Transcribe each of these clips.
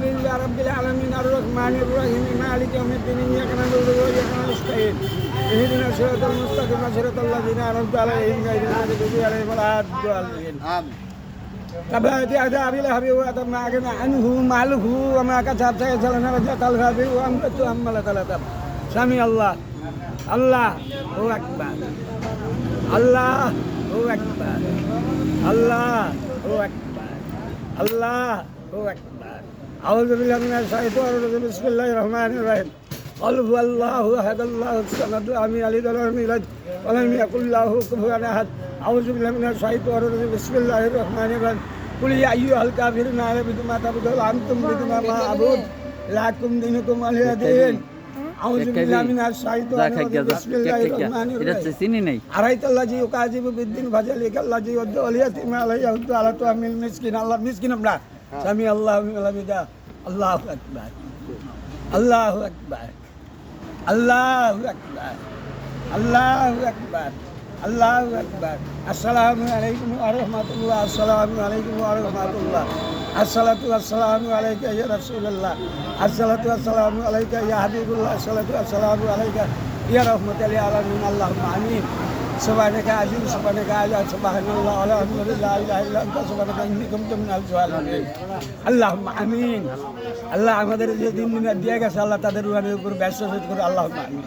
لله رب العالمين الرحمن الرحيم مالك يوم الدين إياك نعبد وإياك نستعين اهدنا الصراط المستقيم صراط الذين أنعمت عليهم غير المغضوب عليهم ولا الضالين آمين تبارك عذاب لهب وتم أغنى عنه ماله وما كسب سيصلى نار الهب وأنبت أملة لتب سمع الله الله هو أكبر الله هو أكبر الله هو أكبر الله هو أكبر أعوذ بالله من الشيطان الرجيم بسم الله الرحمن الرحيم قل هو الله أحد الله الصمد لم يلد ولم يولد ولم يكن له كفوا أحد أعوذ بالله من الشيطان الرجيم بسم الله الرحمن الرحيم قل يا أيها الكافرون لا أعبد ما تعبدون أنتم تعبدون ما أعبد لكم دينكم ولي دين أعوذ بالله من الشيطان الرجيم بسم الله الرحمن الرحيم أرأيت الذي يكذب بالدين فذلك الذي يدعو اليتيم ولا يحض على طعام المسكين الله مسكين أملا سمع الله لمن حمده الله أكبر الله أكبر الله أكبر الله أكبر الله أكبر السلام عليكم ورحمة الله السلام عليكم ورحمة الله الصلاة والسلام عليك يا رسول الله الصلاة والسلام عليك يا حبيب الله الصلاة والسلام عليك يا رحمة للعالمين اللهم آمين سبحانك عزيز سبحانك عزيز سبحان الله والحمد لله لا إله إلا أنت سبحانك إني كنت من الظالمين اللهم آمين আল্লাহ আমাদের যে দিন দিয়ে গেছে আল্লাহ তাদের উপর ব্যস্ত করে আল্লাহুম্মা আমিন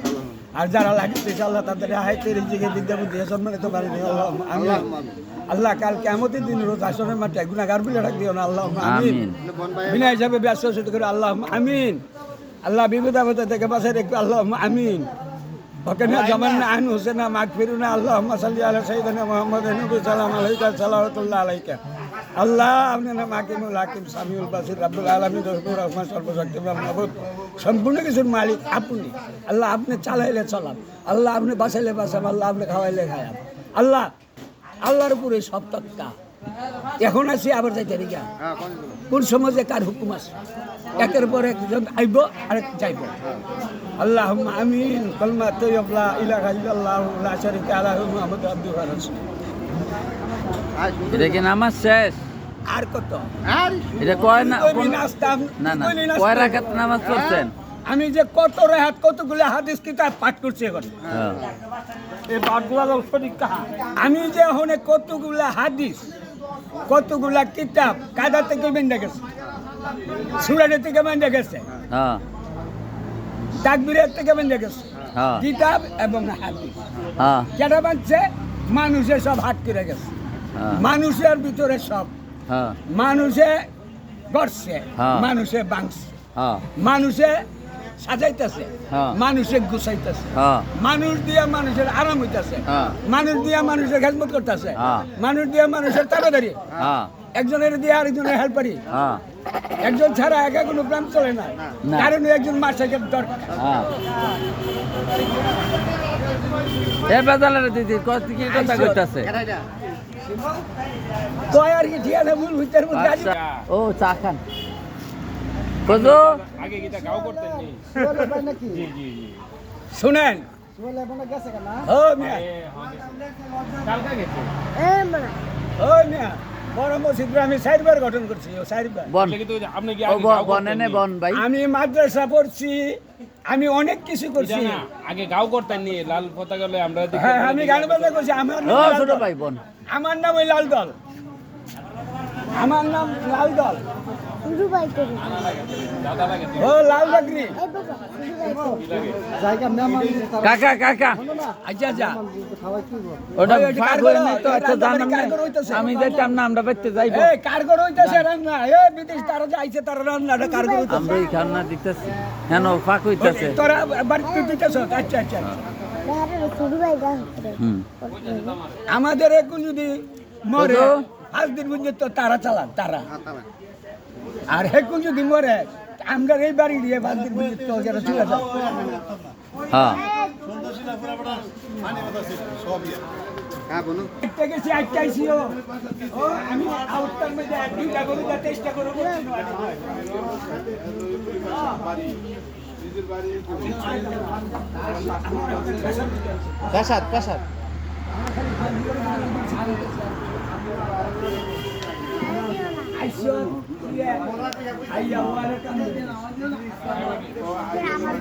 আর যারা লাগতেছে আল্লাহ তাদের হায়াতে রিজিকে বিদ্যা বুদ্ধি সম্মানিত করে দিও আল্লাহুম্মা আমিন আল্লাহ কাল কিয়ামতের দিন রোজ আসরের মাঠে গুনাহগার বলে রাখ দিও না আল্লাহুম্মা আমিন বিনা হিসাবে ব্যস্ত করে আল্লাহুম্মা আমিন আল্লাহ বিপদ আপদ থেকে বাঁচাই রাখবে আল্লাহুম্মা আমিন وكنا جمعنا عن حسنا مغفرنا اللهم صل على سيدنا محمد النبي سلام عليك صلوات الله عليك আল্লাহ আপনারা মাকিমুল হাকিম সামিউল বাসির রাব্বুল আলামিন রহমানুর রহমান সর্বশক্তিমান মাবুদ সম্পূর্ণ কিছুর মালিক আপনি আল্লাহ আপনি চালাইলে চালান আল্লাহ আপনি বাঁচাইলে বাঁচান আল্লাহ আপনি খাওয়াইলে খায়ান আল্লাহ আল্লাহর উপরে সব তক্কা এখন আছি আবার যাইতে রিগা কোন সমাজে কার হুকুম আছে একের পর একজন আইব আরেক যাইব আল্লাহুম্মা আমিন কালমা তাইয়্যিব লা ইলাহা ইল্লাল্লাহু লা শারীকা লাহু মুহাম্মাদুর রাসূলুল্লাহ এটা কি নামাজ শেষ আর কত এটা কয় না না না কয় রাকাত নামাজ পড়ছেন আমি যে কত রাকাত কতগুলো হাদিস কিতাব পাঠ করছি এখন এই পাঠগুলো সঠিক কাহা আমি যে ওখানে কতগুলো হাদিস কতগুলো কিতাব কায়দা থেকে বেঁধে গেছে সূরা থেকে বেঁধে গেছে হ্যাঁ তাকবীরের থেকে বেঁধে গেছে হ্যাঁ কিতাব এবং হাদিস হ্যাঁ যেটা বানছে মানুষের সব হাত করে গেছে মানুষের ভিতরে সব মানুষে গড়ছে মানুষে বাংছে মানুষে সাজাইতেছে মানুষে গুছাইতেছে মানুষ দিয়া মানুষের আরাম হইতেছে মানুষ দিয়া মানুষের খেজমত করতেছে মানুষ দিয়া মানুষের তাড়াতাড়ি একজনের দিয়ে আরেকজনের হেল্পারি একজন ছাড়া একা কোনো প্রেম চলে না কারণ একজন মাসের দরকার এ বাজালের দিদি কি কথা কইতাছে কয় আর কি ঠিয়া না ভুল হইতার মধ্যে আছে ও চা খান কজো আগে কিটা গাও করতেন নি নাকি জি জি জি শুনেন শুনলে বনে গেছে কেন ও মিয়া কালকে গেছে ও মিয়া বড় মসজিদে আমি চারবার গঠন করছি ও চারবার বন আপনি কি বনেনে বন ভাই আমি মাদ্রাসা পড়ছি আমি অনেক কিছু করছি আগে গাও করতেন নি লাল পতাকা লয়ে আমরা হ্যাঁ আমি গান বাজনা করছি আমার ও ছোট ভাই বন আমার নাম ওই লাল দল আমার নাম লাল দল ও লাল বাকরি কাকা কাকা আচ্ছা আচ্ছা ওটা ফাঁক হয়ে নাই তো এত জানাম না আমি যাইতাম না আমরা বাইতে যাইবো এই কারগর হইতাছে রান্না এই বিদেশ তারা যাইছে তারা রান্নাটা কারগর হইতাছে আমরা এই খানা দিতেছি কেন ফাঁক হইতাছে তোরা বাড়িতে দিতেছ আচ্ছা আচ্ছা আমাদের এখন যদি মরে 5 দিন পর্যন্ত তারা চালান তারা আর এখন যদি মরে আমরা এই বাড়ি দিয়ে 5 দিন পর্যন্ত যারা চলে যায় হ্যাঁ গেছি আটটাইছি ও আমি আউটটার মধ্যে দুইটা গরু যা চেষ্টা করবো কাসাদ কাসাদ আইসো ইয়ে আইয়া ওয়ারে কান আমার